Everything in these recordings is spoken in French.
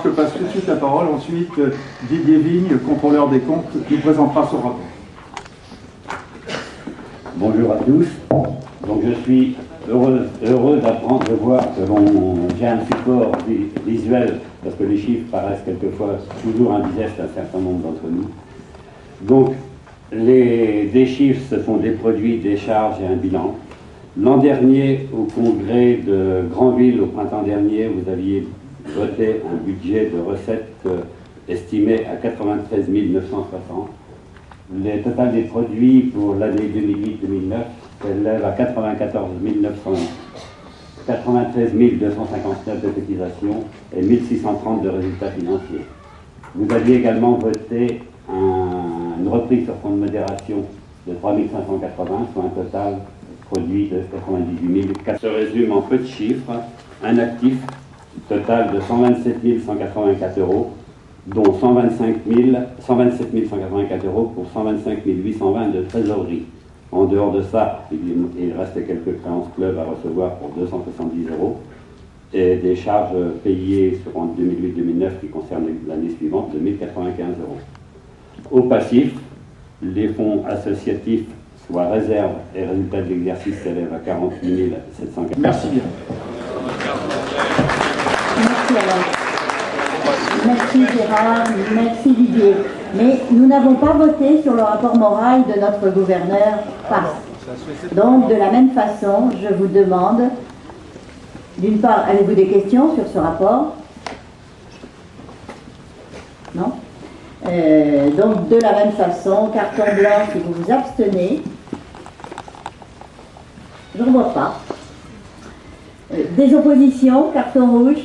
Je passe tout de suite la parole. Ensuite, Didier Vigne, contrôleur des comptes, nous présentera son rapport. Bonjour à tous. Donc je suis heureux d'apprendre, de voir que j'ai un support visuel, parce que les chiffres paraissent quelquefois toujours indigestes à un certain nombre d'entre nous. Donc des chiffres, ce sont des produits, des charges et un bilan. L'an dernier, au congrès de Granville, au printemps dernier, vous aviez voté un budget de recettes estimé à 93 960. Le total des produits pour l'année 2008-2009 s'élève à 94 259 de cotisations et 1630 de résultats financiers. Vous aviez également voté une reprise sur fonds de modération de 3 580, soit un total produit de 98 000. Se résume en peu de chiffres, un actif total de 127 184 euros, dont 127 184 euros pour 125 820 de trésorerie. En dehors de ça, il reste quelques créances club à recevoir pour 270 euros et des charges payées en 2008-2009 qui concernent l'année suivante de 1095 euros. Au passif, les fonds associatifs, soit réserve et résultats de l'exercice, s'élèvent à 48 740. Merci bien. Merci Alain. Merci Gérard, merci Didier. Mais nous n'avons pas voté sur le rapport moral de notre gouverneur Passe. Donc de la même façon, je vous demande, d'une part, avez-vous des questions sur ce rapport? Non? Donc de la même façon, carton blanc si vous vous abstenez. Je ne vois pas. Des oppositions, carton rouge.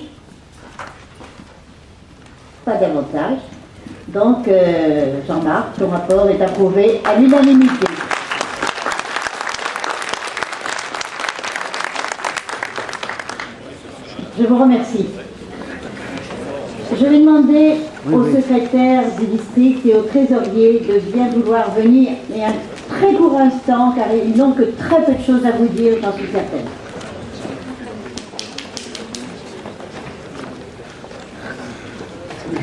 Pas davantage. Donc, Jean-Marc, ton rapport est approuvé à l'unanimité. Je vous remercie. Je vais demander au secrétaire du district et au trésorier de bien vouloir venir, et un très court instant, car ils n'ont que très peu de choses à vous dire, j'en suis certaine.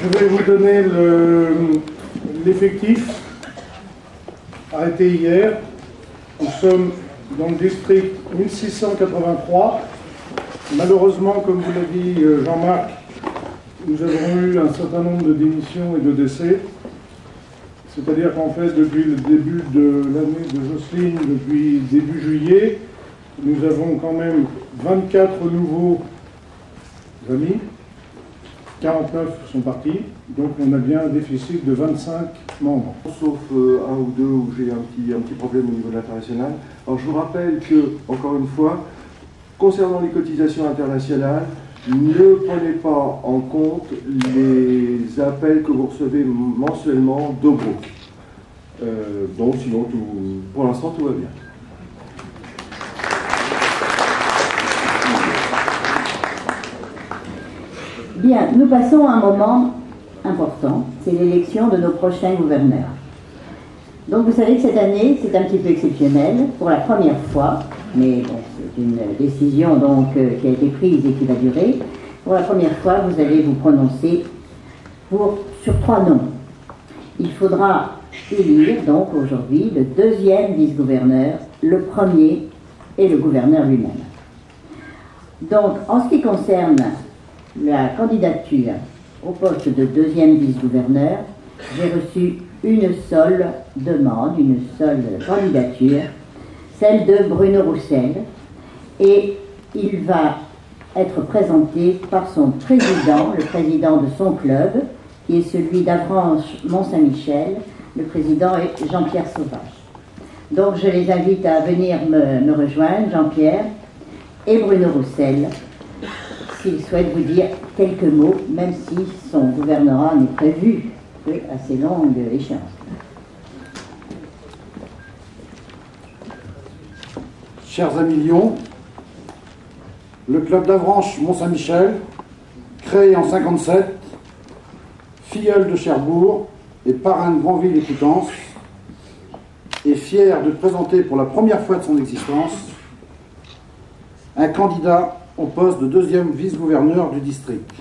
Je vais vous donner l'effectif arrêté hier. Nous sommes dans le district 1683. Malheureusement, comme vous l'a dit Jean-Marc, nous avons eu un certain nombre de démissions et de décès. C'est-à-dire qu'en fait, depuis le début de l'année de Jocelyne, depuis début juillet, nous avons quand même 24 nouveaux amis. 49 sont partis, donc on a bien un déficit de 25 membres. Sauf un ou deux où j'ai un petit problème au niveau de l'international. Alors je vous rappelle que, encore une fois, concernant les cotisations internationales, ne prenez pas en compte les appels que vous recevez mensuellement d'Obruk. Donc sinon, pour l'instant, tout va bien. Bien, nous passons à un moment important, c'est l'élection de nos prochains gouverneurs. Donc vous savez que cette année, c'est un petit peu exceptionnel, pour la première fois, mais bon, c'est une décision donc qui a été prise et qui va durer. Pour la première fois, vous allez vous prononcer sur 3 noms. Il faudra élire donc aujourd'hui le 2e vice-gouverneur, le 1er et le gouverneur lui-même. Donc en ce qui concerne la candidature au poste de 2e vice-gouverneur, j'ai reçu une seule demande, une seule candidature, celle de Bruno Roussel, et il va être présenté par son président, le président de son club, qui est celui d'Avranches Mont-Saint-Michel. Le président est Jean-Pierre Sauvage. Donc je les invite à venir me rejoindre, Jean-Pierre et Bruno Roussel, s'il souhaite vous dire quelques mots, même si son gouvernorat n'est prévu qu'à assez longue échéance. Chers amis Lyon, le club d'Avranches Mont-Saint-Michel, créé en 1957, filleul de Cherbourg et parrain de Granville et Coutances, est fier de présenter pour la première fois de son existence un candidat au poste de 2e vice-gouverneur du district.